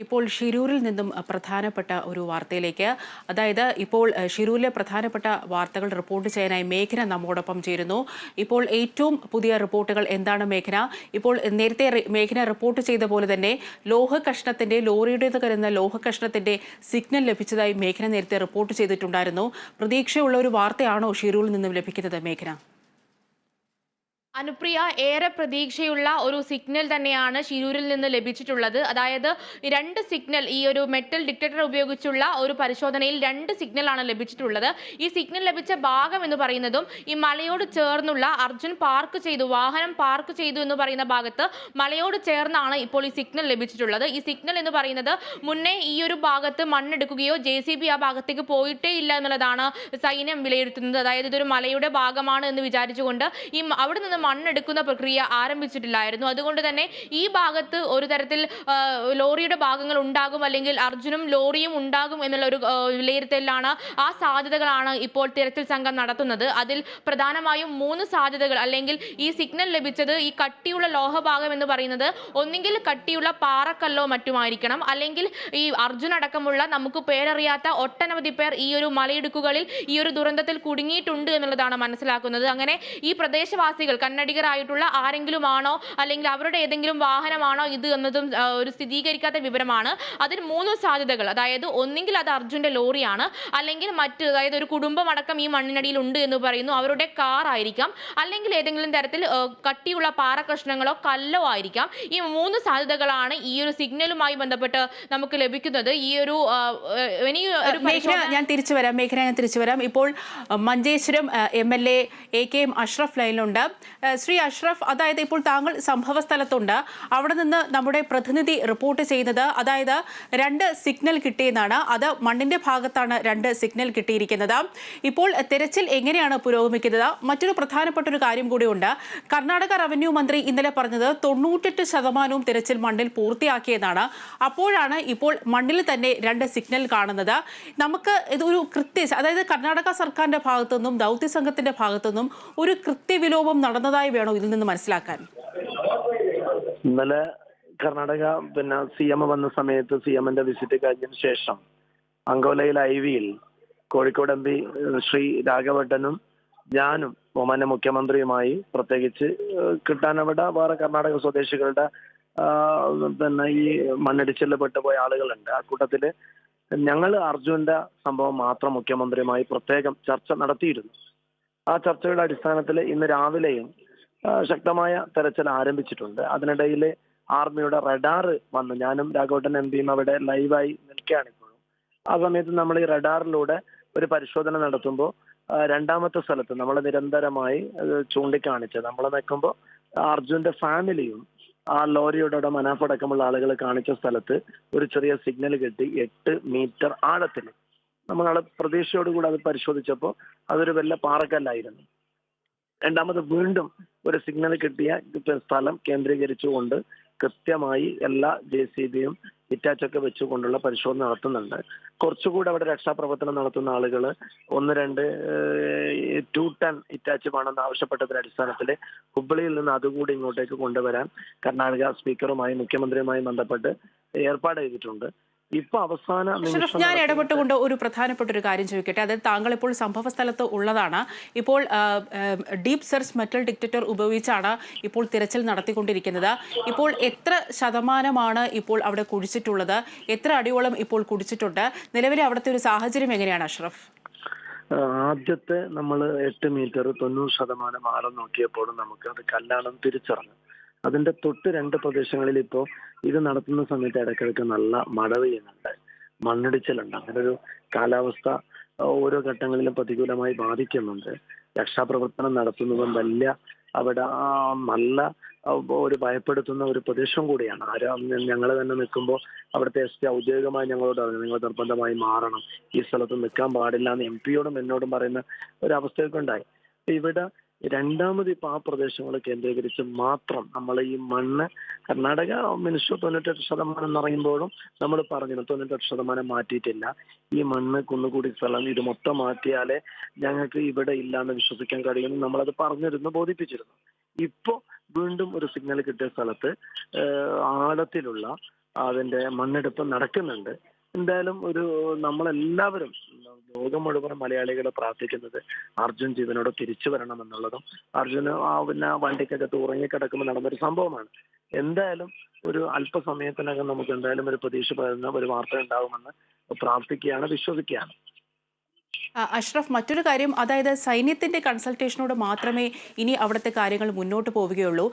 ഇപ്പോൾ ഷിരൂരിൽ നിന്നും പ്രധാനപ്പെട്ട ഒരു വാർത്തയിലേക്ക്, അതായത് ഇപ്പോൾ ഷിരൂരിലെ പ്രധാനപ്പെട്ട വാർത്തകൾ റിപ്പോർട്ട് ചെയ്യാനായി മേഘന നമ്മോടൊപ്പം ചേരുന്നു. ഇപ്പോൾ ഏറ്റവും പുതിയ റിപ്പോർട്ടുകൾ എന്താണ് മേഘന? ഇപ്പോൾ നേരത്തെ മേഘന റിപ്പോർട്ട് ചെയ്ത പോലെ തന്നെ ലോറിയുടേത് കരുതുന്ന ലോഹ കഷ്ണത്തിന്റെ സിഗ്നൽ ലഭിച്ചതായി മേഘന നേരത്തെ റിപ്പോർട്ട് ചെയ്തിട്ടുണ്ടായിരുന്നു. പ്രതീക്ഷയുള്ള ഒരു വാർത്തയാണോ ഷിരൂരിൽ നിന്നും ലഭിക്കുന്നത് മേഘന? അനുപ്രിയ, ഏറെ പ്രതീക്ഷയുള്ള ഒരു സിഗ്നൽ തന്നെയാണ് ഷിരൂരിൽ നിന്ന് ലഭിച്ചിട്ടുള്ളത്. അതായത് രണ്ട് സിഗ്നൽ, ഈ ഒരു മെറ്റൽ ഡിറ്റക്ടർ ഉപയോഗിച്ചുള്ള ഒരു പരിശോധനയിൽ രണ്ട് സിഗ്നലാണ് ലഭിച്ചിട്ടുള്ളത്. ഈ സിഗ്നൽ ലഭിച്ച ഭാഗം എന്ന് പറയുന്നതും ഈ മലയോട് ചേർന്നുള്ള വാഹനം പാർക്ക് ചെയ്തു എന്ന് പറയുന്ന ഭാഗത്ത് മലയോട് ചേർന്നാണ് ഇപ്പോൾ ഈ സിഗ്നൽ ലഭിച്ചിട്ടുള്ളത്. ഈ സിഗ്നൽ എന്ന് പറയുന്നത് മുന്നേ ഈ ഒരു ഭാഗത്ത് മണ്ണെടുക്കുകയോ JCB ആ ഭാഗത്തേക്ക് പോയിട്ടേ ഇല്ല എന്നുള്ളതാണ് സൈന്യം വിലയിരുത്തുന്നത്. അതായത് ഇതൊരു മലയുടെ ഭാഗമാണ് എന്ന് വിചാരിച്ചുകൊണ്ട് അവിടെ നിന്ന് മണ്ണെടുക്കുന്ന പ്രക്രിയ ആരംഭിച്ചിട്ടില്ലായിരുന്നു. അതുകൊണ്ട് തന്നെ ഈ ഭാഗത്ത് ഒരു തരത്തിൽ ലോറിയുടെ ഭാഗങ്ങൾ ഉണ്ടാകും, അല്ലെങ്കിൽ അർജുനും ലോറിയും ഉണ്ടാകും എന്നുള്ള ഒരു വിലയിരുത്തലാണ്. ആ സാധ്യതകളാണ് ഇപ്പോൾ തിരച്ചിൽ സംഘം നടത്തുന്നത്. അതിൽ പ്രധാനമായും 3 സാധ്യതകൾ, അല്ലെങ്കിൽ ഈ സിഗ്നൽ ലഭിച്ചത് ഈ കട്ടിയുള്ള ലോഹഭാഗം എന്ന് പറയുന്നത് ഒന്നുകിൽ കട്ടിയുള്ള പാറക്കല്ലോ മറ്റുമായിരിക്കണം, അല്ലെങ്കിൽ ഈ അർജുൻ അടക്കമുള്ള നമുക്ക് പേരറിയാത്ത ഒട്ടനവധി പേർ ഈ ഒരു മലയിടുക്കുകളിൽ ഈ ഒരു ദുരന്തത്തിൽ കുടുങ്ങിയിട്ടുണ്ട് എന്നുള്ളതാണ് മനസ്സിലാക്കുന്നത്. അങ്ങനെ ഈ പ്രദേശവാസികൾ കന്നഡികരായിട്ടുള്ള ആരെങ്കിലും ആണോ, അല്ലെങ്കിൽ അവരുടെ ഏതെങ്കിലും വാഹനമാണോ ഇത് എന്നതും ഒരു സ്ഥിരീകരിക്കാത്ത വിവരമാണ്. അതിന് 3 സാധ്യതകൾ, അതായത് ഒന്നെങ്കിൽ അത് അർജുന്റെ ലോറിയാണ്, അല്ലെങ്കിൽ അതായത് ഒരു കുടുംബം അടക്കം ഈ മണ്ണിനടിയിൽ ഉണ്ട് എന്ന് പറയുന്നു, അവരുടെ കാർ ആയിരിക്കാം, അല്ലെങ്കിൽ ഏതെങ്കിലും തരത്തിൽ കട്ടിയുള്ള പാറകഷ്ണങ്ങളോ കല്ലോ ആയിരിക്കാം. ഈ 3 സാധ്യതകളാണ് ഈ ഒരു സിഗ്നലുമായി ബന്ധപ്പെട്ട് നമുക്ക് ലഭിക്കുന്നത്. ഈ ഒരു ഞാൻ തിരിച്ചു വരാം. ഇപ്പോൾ മഞ്ചേശ്വരം MLA AKM അഷ്റഫ് ലൈനിലുണ്ട്. ശ്രീ അഷ്റഫ്, അതായത് ഇപ്പോൾ താങ്കൾ സംഭവ സ്ഥലത്തുണ്ട്. അവിടെ നിന്ന് നമ്മുടെ പ്രതിനിധി റിപ്പോർട്ട് ചെയ്യുന്നത്, അതായത് 2 സിഗ്നൽ കിട്ടിയെന്നാണ്. അത് മണ്ണിന്റെ ഭാഗത്താണ് 2 സിഗ്നൽ കിട്ടിയിരിക്കുന്നത്. ഇപ്പോൾ തെരച്ചിൽ എങ്ങനെയാണ് പുരോഗമിക്കുന്നത്? മറ്റൊരു പ്രധാനപ്പെട്ട ഒരു കാര്യം കൂടിയുണ്ട്. കർണാടക റവന്യൂ മന്ത്രി ഇന്നലെ പറഞ്ഞത് 98% തെരച്ചിൽ മണ്ണിൽ പൂർത്തിയാക്കിയെന്നാണ്. അപ്പോഴാണ് ഇപ്പോൾ മണ്ണിൽ തന്നെ 2 സിഗ്നൽ കാണുന്നത്. നമുക്ക് ഇതൊരു അതായത് കർണാടക സർക്കാരിന്റെ ഭാഗത്തുനിന്നും ദൗത്യ സംഘത്തിന്റെ ഭാഗത്തുനിന്നും ഒരു കൃത്യവിലോപം നടന്നതായി വേണോ ഇതിൽ നിന്ന് മനസ്സിലാക്കാൻ? ഇന്നലെ കർണാടക CM വന്ന സമയത്ത് CMന്റെ വിസിറ്റ് കഴിഞ്ഞതിന് ശേഷം അങ്കോലയിൽ IVയിൽ കോഴിക്കോട് MP ശ്രീ രാഘവട്ടനും ഞാനും ഒമാന്റെ മുഖ്യമന്ത്രിയുമായി പ്രത്യേകിച്ച് കിട്ടാനവിടെ വേറെ കർണാടക സ്വദേശികളുടെ ഈ മണ്ണിടിച്ചിലിൽ പെട്ടുപോയ ആളുകളുണ്ട്. ആ കൂട്ടത്തില് ഞങ്ങൾ അർജുന്റെ സംഭവം മാത്രം മുഖ്യമന്ത്രിയുമായി പ്രത്യേകം ചർച്ച നടത്തിയിരുന്നു. ആ ചർച്ചയുടെ അടിസ്ഥാനത്തിൽ ഇന്ന് രാവിലെയും ശക്തമായ തെരച്ചിൽ ആരംഭിച്ചിട്ടുണ്ട്. അതിനിടയിൽ ആർമിയുടെ റഡാർ വന്നു. ഞാനും രാഘവട്ടൻ MPയും അവിടെ ലൈവായി നിൽക്കുകയാണ് ഇപ്പോഴും. ആ സമയത്ത് നമ്മൾ ഈ റഡാറിലൂടെ ഒരു പരിശോധന നടത്തുമ്പോൾ രണ്ടാമത്തെ സ്ഥലത്ത് നമ്മൾ നിരന്തരമായി ചൂണ്ടിക്കാണിച്ചത്, നമ്മൾ നിൽക്കുമ്പോൾ അർജുന്റെ ഫാമിലിയും ആ ലോറിയുടെ മനാഫ് അടക്കമുള്ള ആളുകൾ കാണിച്ച സ്ഥലത്ത് ഒരു ചെറിയ സിഗ്നൽ കിട്ടി 8 മീറ്റർ ആഴത്തിൽ. നമ്മൾ പ്രതീക്ഷയോടുകൂടി അത് പരിശോധിച്ചപ്പോൾ അതൊരു വല്ല പാറക്കല്ലായിരുന്നു. രണ്ടാമത് വീണ്ടും ഒരു സിഗ്നൽ കിട്ടിയ സ്ഥലം കേന്ദ്രീകരിച്ചുകൊണ്ട് കൃത്യമായി എല്ലാ JCBയും ഇറ്റാച്ചൊക്കെ വെച്ചുകൊണ്ടുള്ള പരിശോധന നടത്തുന്നുണ്ട്. കുറച്ചുകൂടി അവിടെ രക്ഷാപ്രവർത്തനം നടത്തുന്ന ആളുകൾ 1-2 2 ടൺ ഇറ്റാച്ച് വേണമെന്ന് ആവശ്യപ്പെട്ടതിന്റെ അടിസ്ഥാനത്തിൽ ഹുബ്ബളിയിൽ നിന്ന് അതുകൂടി ഇങ്ങോട്ടേക്ക് കൊണ്ടുവരാൻ കർണാടക സ്പീക്കറുമായി മുഖ്യമന്ത്രിയുമായി ബന്ധപ്പെട്ട് ഏർപ്പാട് ചെയ്തിട്ടുണ്ട്. ഇപ്പൊ അവസാന ഞാൻ ഇടപെട്ടുകൊണ്ട് ഒരു പ്രധാനപ്പെട്ട ഒരു കാര്യം ചോദിക്കട്ടെ. അതായത് താങ്കൾ ഇപ്പോൾ സംഭവ സ്ഥലത്ത് ഉള്ളതാണ്. ഇപ്പോൾ ഡീപ് സെർച്ച് മെറ്റൽ ഡിറ്റക്ടർ ഉപയോഗിച്ചാണ് ഇപ്പോൾ തിരച്ചിൽ നടത്തിക്കൊണ്ടിരിക്കുന്നത്. ഇപ്പോൾ എത്ര ശതമാനമാണ് ഇപ്പോൾ അവിടെ കുഴിച്ചിട്ടുള്ളത്? എത്ര അടിയോളം ഇപ്പോൾ കുടിച്ചിട്ടുണ്ട്? നിലവിലെ അവിടുത്തെ ഒരു സാഹചര്യം എങ്ങനെയാണ് അഷ്റഫ്? ആദ്യത്തെ നമ്മൾ 8 മീറ്റർ 90% ആഴം നോക്കിയപ്പോഴും നമുക്ക് അത് കല്ലാണെന്ന് തിരിച്ചറിഞ്ഞു. അതിന്റെ തൊട്ട് 2 പ്രദേശങ്ങളിൽ ഇപ്പോൾ ഇത് നടത്തുന്ന സമയത്ത് ഇടയ്ക്കിടയ്ക്ക് നല്ല മഴ പെയ്യുന്നുണ്ട്, മണ്ണിടിച്ചിലുണ്ട്. അങ്ങനെ ഒരു കാലാവസ്ഥ ഓരോ ഘട്ടങ്ങളിലും പ്രതികൂലമായി ബാധിക്കുന്നുണ്ട്. രക്ഷാപ്രവർത്തനം നടത്തുന്നതും അവിടെ നല്ല ഒരു ഭയപ്പെടുത്തുന്ന ഒരു പ്രദേശം കൂടിയാണ്. ഞങ്ങൾ തന്നെ നിൽക്കുമ്പോൾ അവിടുത്തെ SP ഔദ്യോഗികമായി ഞങ്ങളോട് പറഞ്ഞു, നിങ്ങൾ നിർബന്ധമായി മാറണം, ഈ സ്ഥലത്ത് നിൽക്കാൻ പാടില്ല എന്ന് MPയോടും എന്നോടും പറയുന്ന ഒരു അവസ്ഥയൊക്കെ ഉണ്ടായി. ഇവിടെ രണ്ടാമത് ഇപ്പൊ ആ പ്രദേശങ്ങൾ കേന്ദ്രീകരിച്ച് മാത്രം നമ്മൾ ഈ മണ്ണ് കർണാടക മിനിസ്റ്റർ 98% എന്ന് പറയുമ്പോഴും നമ്മൾ പറഞ്ഞിരുന്നു 98% മാറ്റിയിട്ടില്ല. ഈ മണ്ണ് കുന്നുകൂടി സ്ഥലം ഇത് മൊത്തം മാറ്റിയാലേ ഞങ്ങൾക്ക് ഇവിടെ ഇല്ലാന്ന് വിശ്വസിക്കാൻ കഴിയുമെന്ന് നമ്മളത് പറഞ്ഞിരുന്നു, ബോധിപ്പിച്ചിരുന്നു. ഇപ്പോ വീണ്ടും ഒരു സിഗ്നൽ കിട്ടിയ സ്ഥലത്ത് ആഴത്തിലുള്ള അതിന്റെ മണ്ണെടുപ്പ് നടക്കുന്നുണ്ട്. എന്തായാലും നമ്മളെല്ലാവരും ലോകം മുഴുവൻ മലയാളികൾ പ്രാർത്ഥിക്കുന്നത് അർജുൻ ജീവനോട് തിരിച്ചു വരണം എന്നുള്ളതും അർജുന് വണ്ടിക്കകത്ത് ഉറങ്ങിക്കിടക്കുമ്പോൾ നടന്നൊരു സംഭവമാണ്. എന്തായാലും ഒരു അല്പസമയത്തിനകം നമുക്ക് എന്തായാലും ഒരു പ്രതീക്ഷ പകരുന്ന ഒരു വാർത്ത ഉണ്ടാകുമെന്ന് പ്രാർത്ഥിക്കുകയാണ്, വിശ്വസിക്കുകയാണ്. അഷ്റഫ്, മറ്റൊരു കാര്യം, അതായത് സൈന്യത്തിന്റെ കൺസൾട്ടേഷനോട് മാത്രമേ ഇനി അവിടുത്തെ കാര്യങ്ങൾ മുന്നോട്ട് പോവുകയുള്ളൂ.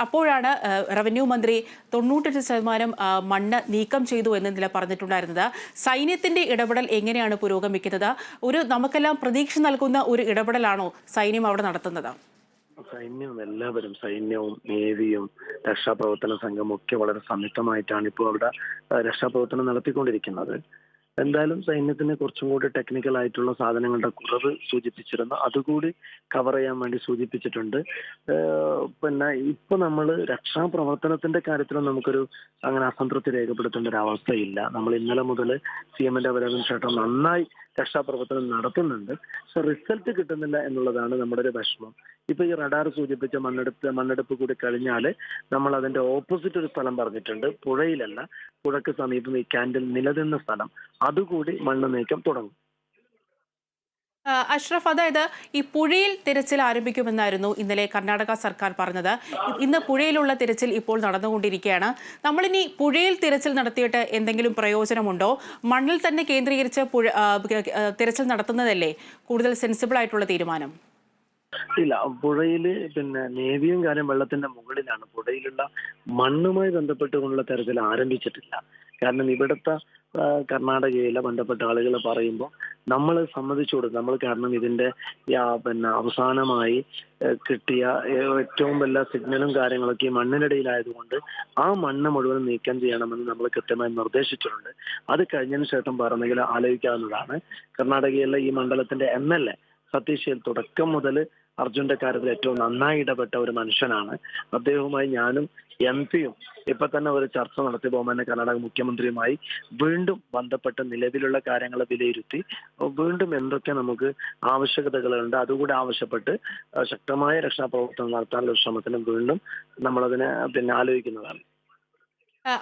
അപ്പോഴാണ് റവന്യൂ മന്ത്രി 98% മണ്ണ് നീക്കം ചെയ്തു എന്ന് നില പറഞ്ഞിട്ടുണ്ടായിരുന്നത്. സൈന്യത്തിന്റെ ഇടപെടൽ എങ്ങനെയാണ് പുരോഗമിക്കുന്നത്? നമുക്കെല്ലാം പ്രതീക്ഷ നൽകുന്ന ഒരു ഇടപെടലാണോ സൈന്യം അവിടെ നടത്തുന്നത്? എല്ലാവരും സൈന്യവും നേവിയും രക്ഷാപ്രവർത്തന സംഘവും ഒക്കെ വളരെ സംയുക്തമായിട്ടാണ് ഇപ്പോൾ അവിടെ രക്ഷാപ്രവർത്തനം നടത്തിക്കൊണ്ടിരിക്കുന്നത്. എന്തായാലും സൈന്യത്തിന് കുറച്ചും കൂടി ടെക്നിക്കൽ ആയിട്ടുള്ള സാധനങ്ങളുടെ കുറവ് സൂചിപ്പിച്ചിരുന്നു, അതുകൂടി കവർ ചെയ്യാൻ വേണ്ടി സൂചിപ്പിച്ചിട്ടുണ്ട്. ഇപ്പൊ നമ്മൾ രക്ഷാപ്രവർത്തനത്തിന്റെ കാര്യത്തിലും നമുക്കൊരു അങ്ങനെ അസംതൃപ്തി രേഖപ്പെടുത്തേണ്ട ഒരു അവസ്ഥയില്ല. നമ്മൾ ഇന്നലെ മുതൽ CMന്റെ വരവിന് ശേഷം നന്നായി രക്ഷാപ്രവർത്തനം നടത്തുന്നുണ്ട്. പക്ഷെ റിസൾട്ട് കിട്ടുന്നില്ല എന്നുള്ളതാണ് നമ്മുടെ ഒരു വിഷമം. ഇപ്പൊ ഈ റഡാർ സൂചിപ്പിച്ച മണ്ണെടുപ്പ് കൂടി കഴിഞ്ഞാൽ നമ്മൾ അതിന്റെ ഓപ്പോസിറ്റ് ഒരു സ്ഥലം പറഞ്ഞിട്ടുണ്ട്, പുഴയിലല്ല, പുഴയ്ക്ക് സമീപം ഈ ക്യാൻഡിൽ നിലനിന്ന സ്ഥലം, അതുകൂടി മണ്ണ് നീക്കം തുടങ്ങും. അഷ്റഫ്, അതായത് ഈ പുഴയിൽ തിരച്ചിൽ ആരംഭിക്കുമെന്നായിരുന്നു ഇന്നലെ കർണാടക സർക്കാർ പറഞ്ഞത്. ഇന്ന് പുഴയിലുള്ള തിരച്ചിൽ ഇപ്പോൾ നടന്നുകൊണ്ടിരിക്കുകയാണ്. നമ്മളിനി പുഴയിൽ തിരച്ചിൽ നടത്തിയിട്ട് എന്തെങ്കിലും പ്രയോജനമുണ്ടോ? മണ്ണിൽ തന്നെ കേന്ദ്രീകരിച്ച് തിരച്ചിൽ നടത്തുന്നതല്ലേ കൂടുതൽ സെൻസിബിൾ ആയിട്ടുള്ള തീരുമാനം? ഇല്ല, പുഴയില് നേവിയും കാര്യം വെള്ളത്തിന്റെ മുകളിലാണ്. പുഴയിലുള്ള മണ്ണുമായി ബന്ധപ്പെട്ടുകൊണ്ടുള്ള തെരച്ചിൽ ആരംഭിച്ചിട്ടില്ല. കാരണം ഇവിടുത്തെ കർണാടകയിലെ ബന്ധപ്പെട്ട ആളുകൾ പറയുമ്പോൾ നമ്മൾ സമ്മതിച്ചു കൊടുക്കും. നമ്മൾ കാരണം ഇതിന്റെ അവസാനമായി കിട്ടിയ ഏറ്റവും വലിയ സിഗ്നലും കാര്യങ്ങളൊക്കെ ഈ മണ്ണിനിടയിലായതുകൊണ്ട് ആ മണ്ണ് മുഴുവൻ നീക്കം ചെയ്യണമെന്ന് നമ്മൾ കൃത്യമായി നിർദ്ദേശിച്ചിട്ടുണ്ട്. അത് കഴിഞ്ഞതിന് ശേഷം പറഞ്ഞെങ്കിൽ ആലോചിക്കാവുന്നതാണ്. കർണാടകയിലെ ഈ മണ്ഡലത്തിന്റെ MLA സതീഷ് തുടക്കം മുതൽ അർജുന്റെ കാര്യത്തിൽ ഏറ്റവും നന്നായി ഇടപെട്ട ഒരു മനുഷ്യനാണ്. അദ്ദേഹവുമായി ഞാനും MP-യും ഇപ്പൊ തന്നെ ഒരു ചർച്ച നടത്തി ബഹുമാന്യ കർണാടക മുഖ്യമന്ത്രിയുമായി വീണ്ടും ബന്ധപ്പെട്ട് നിലവിലുള്ള കാര്യങ്ങൾ വിലയിരുത്തി വീണ്ടും എന്തൊക്കെ നമുക്ക് ആവശ്യകതകളുണ്ട് അതുകൂടി ആവശ്യപ്പെട്ട് ശക്തമായ രക്ഷാപ്രവർത്തനം നടത്താനുള്ള ശ്രമത്തിനും വീണ്ടും നമ്മളതിനെ ആലോചിക്കുന്നതാണ്.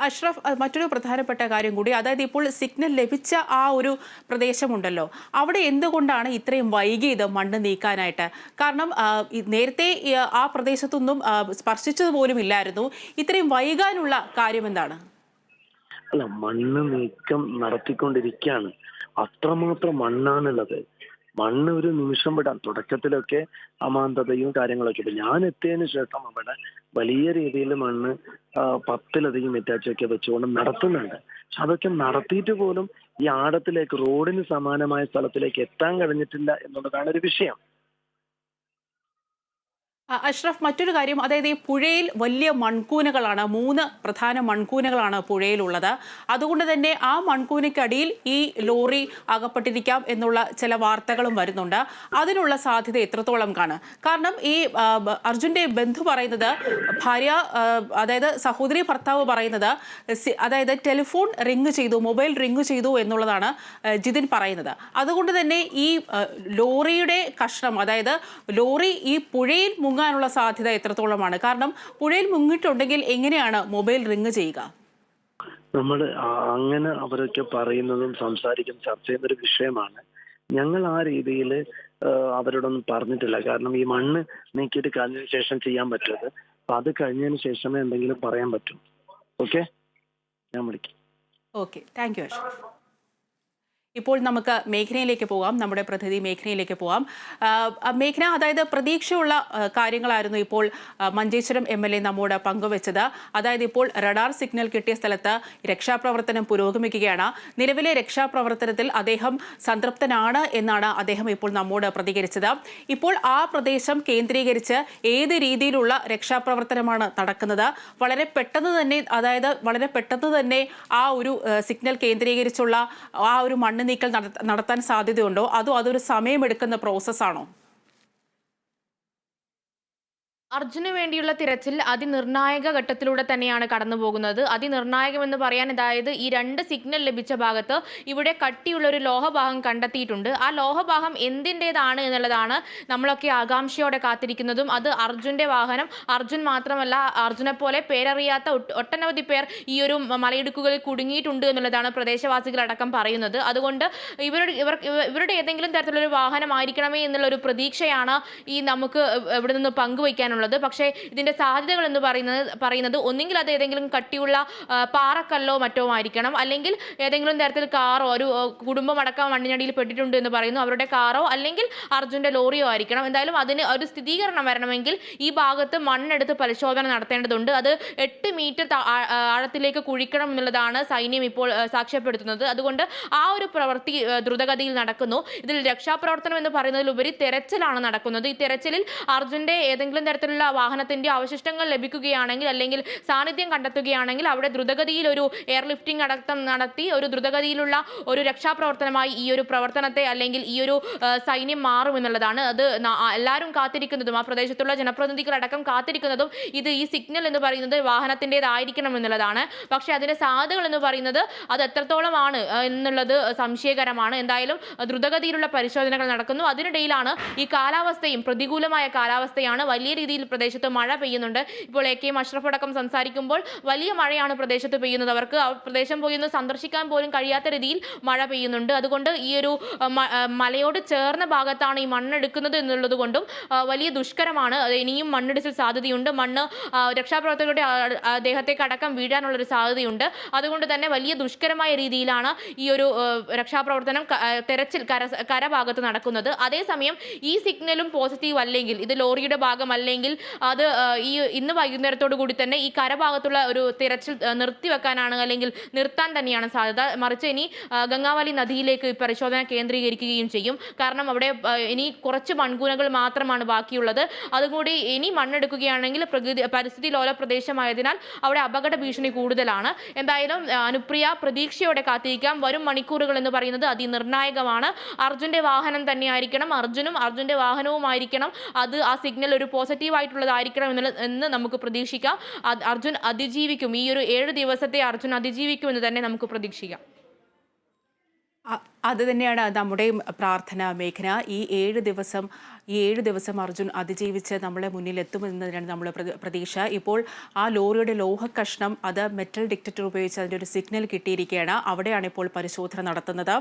അഷ്റഫ്, മറ്റൊരു പ്രധാനപ്പെട്ട കാര്യം കൂടി, അതായത് ഇപ്പോൾ സിഗ്നൽ ലഭിച്ച ആ ഒരു പ്രദേശമുണ്ടല്ലോ, അവിടെ എന്തുകൊണ്ടാണ് ഇത്രയും വൈകിയത് മണ്ണ് നീക്കാനായിട്ട്? കാരണം നേരത്തെ ആ പ്രദേശത്തൊന്നും സ്പർശിച്ചത് പോലും ഇല്ലായിരുന്നു. ഇത്രയും വൈകാനുള്ള കാര്യം എന്താണ്? അല്ല, മണ്ണ് നീക്കം നടത്തിക്കൊണ്ടിരിക്കുകയാണ്. അത്രമാത്രം മണ്ണാണുള്ളത്. മണ്ണ് ഒരു നിമിഷം വിടാം. തുടക്കത്തിലൊക്കെ അമാന്തതയും കാര്യങ്ങളൊക്കെ ഇപ്പൊ ഞാൻ എത്തിയതിനു ശേഷം അവിടെ വലിയ രീതിയിൽ മണ്ണ് 10-ലധികം ഇറ്റാച്ചൊക്കെ വെച്ചുകൊണ്ട് നടത്തുന്നുണ്ട്. പക്ഷെ അതൊക്കെ നടത്തിയിട്ട് പോലും ഈ ആഴത്തിലേക്ക് റോഡിന് സമാനമായ സ്ഥലത്തിലേക്ക് എത്താൻ കഴിഞ്ഞിട്ടില്ല എന്നുള്ളതാണ് ഒരു വിഷയം. അഷ്റഫ്, മറ്റൊരു കാര്യം, അതായത് ഈ പുഴയിൽ വലിയ മൺകൂനകളാണ്, 3 പ്രധാന മൺകൂനകളാണ് പുഴയിലുള്ളത്. അതുകൊണ്ട് തന്നെ ആ മൺകൂനയ്ക്കടിയിൽ ഈ ലോറി അകപ്പെട്ടിരിക്കാം എന്നുള്ള ചില വാർത്തകളും വരുന്നുണ്ട്. അതിനുള്ള സാധ്യത എത്രത്തോളം കാണും? കാരണം ഈ അർജുന്റെ ബന്ധു പറയുന്നത്, ഭാര്യ അതായത് സഹോദരി ഭർത്താവ് പറയുന്നത്, അതായത് ടെലിഫോൺ റിങ് ചെയ്തു, മൊബൈൽ റിങ് ചെയ്തു എന്നുള്ളതാണ് ജിതിൻ പറയുന്നത്. അതുകൊണ്ട് തന്നെ ഈ ലോറിയുടെ കഷ്ണം, അതായത് ലോറി ഈ പുഴയിൽ മുങ്ങാനുള്ള സാധ്യത എത്രത്തോളമാണ്? കാരണം പുഴയിൽ മുങ്ങിയിട്ടുണ്ടെങ്കിൽ എങ്ങനെയാണ് മൊബൈൽ റിങ് ചെയ്യുക? നമ്മൾ അങ്ങനെ അവരൊക്കെ പറയുന്നതും സംസാരിക്കും ചർച്ച ചെയ്യുന്ന ഒരു വിഷയമാണ്. ഞങ്ങൾ ആ രീതിയിൽ അവരോടൊന്നും പറഞ്ഞിട്ടില്ല. കാരണം ഈ മണ്ണ് നീക്കിയിട്ട് കഴിഞ്ഞതിന് ശേഷം ചെയ്യാൻ പറ്റുന്നത്. അപ്പൊ അത് കഴിഞ്ഞതിന് ശേഷമേ എന്തെങ്കിലും പറയാൻ പറ്റും. ഓക്കെ, ഞാൻ വിളിക്കാം. Okay, thank you Ashraf. ഇപ്പോൾ നമുക്ക് മേഘനയിലേക്ക് പോകാം, നമ്മുടെ പ്രതിനിധി മേഘനയിലേക്ക് പോകാം. മേഘന, അതായത് പ്രതീക്ഷയുള്ള കാര്യങ്ങളായിരുന്നു ഇപ്പോൾ മഞ്ചേശ്വരം MLA നമ്മോട് പങ്കുവച്ചത്. അതായത് ഇപ്പോൾ റഡാർ സിഗ്നൽ കിട്ടിയ സ്ഥലത്ത് രക്ഷാപ്രവർത്തനം പുരോഗമിക്കുകയാണ്. നിലവിലെ രക്ഷാപ്രവർത്തനത്തിൽ അദ്ദേഹം സംതൃപ്തനാണ് എന്നാണ് അദ്ദേഹം ഇപ്പോൾ നമ്മോട് പ്രതികരിച്ചത്. ഇപ്പോൾ ആ പ്രദേശം കേന്ദ്രീകരിച്ച് ഏത് രീതിയിലുള്ള രക്ഷാപ്രവർത്തനമാണ് നടക്കുന്നത്? വളരെ പെട്ടെന്ന് തന്നെ ആ ഒരു സിഗ്നൽ കേന്ദ്രീകരിച്ചുള്ള ആ ഒരു മണ്ണ് നീക്കൽ നടത്താൻ സാധ്യതയുണ്ടോ? അതോ അതൊരു സമയമെടുക്കുന്ന പ്രോസസ്സാണോ? അർജുന് വേണ്ടിയുള്ള തിരച്ചിൽ അതിനിർണായക ഘട്ടത്തിലൂടെ തന്നെയാണ് കടന്നു പോകുന്നത്. അതിനിർണായകമെന്ന് പറയാൻ അതായത് ഈ 2 സിഗ്നൽ ലഭിച്ച ഭാഗത്ത് ഇവിടെ കട്ടിയുള്ള ഒരു ലോഹഭാഗം കണ്ടെത്തിയിട്ടുണ്ട്. ആ ലോഹഭാഗം എന്തിൻ്റെതാണ് എന്നുള്ളതാണ് നമ്മളൊക്കെ ആകാംക്ഷയോടെ കാത്തിരിക്കുന്നതും. അത് അർജുൻ്റെ വാഹനം, അർജുൻ മാത്രമല്ല അർജുനെ പോലെ പേരറിയാത്ത ഒട്ടനവധി പേർ ഈ ഒരു മലയിടുക്കുകളിൽ കുടുങ്ങിയിട്ടുണ്ട് എന്നുള്ളതാണ് പ്രദേശവാസികളടക്കം പറയുന്നത്. അതുകൊണ്ട് ഇവരുടെ ഏതെങ്കിലും തരത്തിലൊരു വാഹനമായിരിക്കണമേ എന്നുള്ളൊരു പ്രതീക്ഷയാണ് ഈ നമുക്ക് ഇവിടെ നിന്ന് പങ്കുവയ്ക്കാനുള്ളത്. പക്ഷേ ഇതിന്റെ സാധ്യതകൾ എന്ന് പറയുന്നത് ഒന്നെങ്കിൽ അത് ഏതെങ്കിലും കട്ടിയുള്ള പാറക്കല്ലോ മറ്റോ ആയിരിക്കണം, അല്ലെങ്കിൽ ഏതെങ്കിലും തരത്തിൽ കാറോ, ഒരു കുടുംബമടക്കം മണ്ണിനടിയിൽ പെട്ടിട്ടുണ്ട് എന്ന് പറയുന്നു, അവരുടെ കാറോ അല്ലെങ്കിൽ അർജുന്റെ ലോറിയോ ആയിരിക്കണം. എന്തായാലും അതിന് ഒരു സ്ഥിരീകരണം വരണമെങ്കിൽ ഈ ഭാഗത്ത് മണ്ണെടുത്ത് പരിശോധന നടത്തേണ്ടതുണ്ട്. അത് 8 മീറ്റർ ആഴത്തിലേക്ക് കുഴിക്കണം എന്നുള്ളതാണ് സൈന്യം ഇപ്പോൾ സാക്ഷ്യപ്പെടുത്തുന്നത്. അതുകൊണ്ട് ആ ഒരു പ്രവൃത്തി ദ്രുതഗതിയിൽ നടക്കുന്നു. ഇതിൽ രക്ഷാപ്രവർത്തനം എന്ന് പറയുന്നതിലുപരി തെരച്ചിലാണ് നടക്കുന്നത്. ഈ തെരച്ചിലിൽ അർജുന്റെ ഏതെങ്കിലും തരത്തിലുള്ള വാഹനത്തിന്റെ അവശിഷ്ടങ്ങൾ ലഭിക്കുകയാണെങ്കിൽ അല്ലെങ്കിൽ സാന്നിധ്യം കണ്ടെത്തുകയാണെങ്കിൽ അവിടെ ദ്രുതഗതിയിൽ ഒരു എയർലിഫ്റ്റിംഗ് അടക്കം നടത്തി ഒരു ദ്രുതഗതിയിലുള്ള ഒരു രക്ഷാപ്രവർത്തനമായി ഈ ഒരു പ്രവർത്തനത്തെ അല്ലെങ്കിൽ ഈ ഒരു സൈന്യം മാറുമെന്നുള്ളതാണ്. അത് എല്ലാവരും കാത്തിരിക്കുന്നതും ആ പ്രദേശത്തുള്ള ജനപ്രതിനിധികളടക്കം കാത്തിരിക്കുന്നതും ഈ സിഗ്നൽ എന്ന് പറയുന്നത് വാഹനത്തിൻ്റെതായിരിക്കണം എന്നുള്ളതാണ്. പക്ഷേ അതിന്റെ സാധ്യതകൾ എന്ന് പറയുന്നത് അത് എത്രത്തോളമാണ് എന്നുള്ളത് സംശയകരമാണ്. എന്തായാലും ദ്രുതഗതിയിലുള്ള പരിശോധനകൾ നടക്കുന്നു. അതിനിടയിലാണ് ഈ കാലാവസ്ഥയും പ്രതികൂലമായ കാലാവസ്ഥയാണ്. വലിയ രീതിയിൽ പ്രദേശത്ത് മഴ പെയ്യുന്നുണ്ട്. ഇപ്പോൾ AK അഷ്റഫ് അടക്കം സംസാരിക്കുമ്പോൾ വലിയ മഴയാണ് പ്രദേശത്ത് പെയ്യുന്നത്. അവർക്ക് ആ പ്രദേശം പോയി ഒന്ന് സന്ദർശിക്കാൻ പോലും കഴിയാത്ത രീതിയിൽ മഴ പെയ്യുന്നുണ്ട്. അതുകൊണ്ട് ഈ ഒരു മലയോട് ചേർന്ന ഭാഗത്താണ് ഈ മണ്ണെടുക്കുന്നത് എന്നുള്ളത് കൊണ്ടും വലിയ ദുഷ്കരമാണ്. ഇനിയും മണ്ണിടിച്ചിൽ സാധ്യതയുണ്ട്. മണ്ണ് രക്ഷാപ്രവർത്തകരുടെ ദേഹത്തേക്ക് അടക്കം വീഴാനുള്ളൊരു സാധ്യതയുണ്ട്. അതുകൊണ്ട് തന്നെ വലിയ ദുഷ്കരമായ രീതിയിലാണ് ഈ ഒരു രക്ഷാപ്രവർത്തനം തെരച്ചിൽ കരഭാഗത്ത് നടക്കുന്നത്. അതേസമയം ഈ സിഗ്നലും പോസിറ്റീവ് അല്ലെങ്കിൽ ഇത് ലോറിയുടെ ഭാഗമല്ലെങ്കിൽ അത് ഇന്ന് വൈകുന്നേരത്തോടു കൂടി തന്നെ ഈ കരഭാഗത്തുള്ള ഒരു തിരച്ചിൽ നിർത്തിവെക്കാനാണ് അല്ലെങ്കിൽ നിർത്താൻ തന്നെയാണ് സാധ്യത. മറിച്ച് ഇനി ഗംഗാവലി നദിയിലേക്ക് പരിശോധന കേന്ദ്രീകരിക്കുകയും ചെയ്യും. കാരണം അവിടെ ഇനി കുറച്ച് മൺകൂനകൾ മാത്രമാണ് ബാക്കിയുള്ളത്. അതുകൂടി ഇനി മണ്ണെടുക്കുകയാണെങ്കിൽ പരിസ്ഥിതി ലോല പ്രദേശമായതിനാൽ അവിടെ അപകട ഭീഷണി കൂടുതലാണ്. എന്തായാലും അനുപ്രിയ, പ്രതീക്ഷയോടെ കാത്തിരിക്കാം. വരും മണിക്കൂറുകൾ എന്ന് പറയുന്നത് അതിനിർണായകമാണ്. അർജുന്റെ വാഹനം തന്നെയായിരിക്കണം, അർജുനും അർജുന്റെ വാഹനവുമായിരിക്കണം. അത് ആ സിഗ്നൽ ഒരു പോസിറ്റീവ് ആയിട്ടുള്ളതായിരിക്കണം എന്ന് നമുക്ക് പ്രതീക്ഷിക്കാം. അർജുൻ അതിജീവിക്കും. ഈ ഒരു 7 ദിവസത്തെ അർജുൻ അതിജീവിക്കുമെന്ന് തന്നെ നമുക്ക് പ്രതീക്ഷിക്കാം. അത് തന്നെയാണ് നമ്മുടെയും പ്രാർത്ഥന, മേഘന. ഈ 7 ദിവസം അർജുൻ അതിജീവിച്ച് നമ്മളെ മുന്നിൽ എത്തുമെന്നതിനാണ് നമ്മൾ പ്രതീക്ഷ. ഇപ്പോൾ ആ ലോറിയുടെ ലോഹ കഷ്ണം അത് മെറ്റൽ ഡിറ്റക്ടർ ഉപയോഗിച്ച് അതിൻ്റെ ഒരു സിഗ്നൽ കിട്ടിയിരിക്കുകയാണ്. അവിടെയാണ് ഇപ്പോൾ പരിശോധന നടത്തുന്നത്.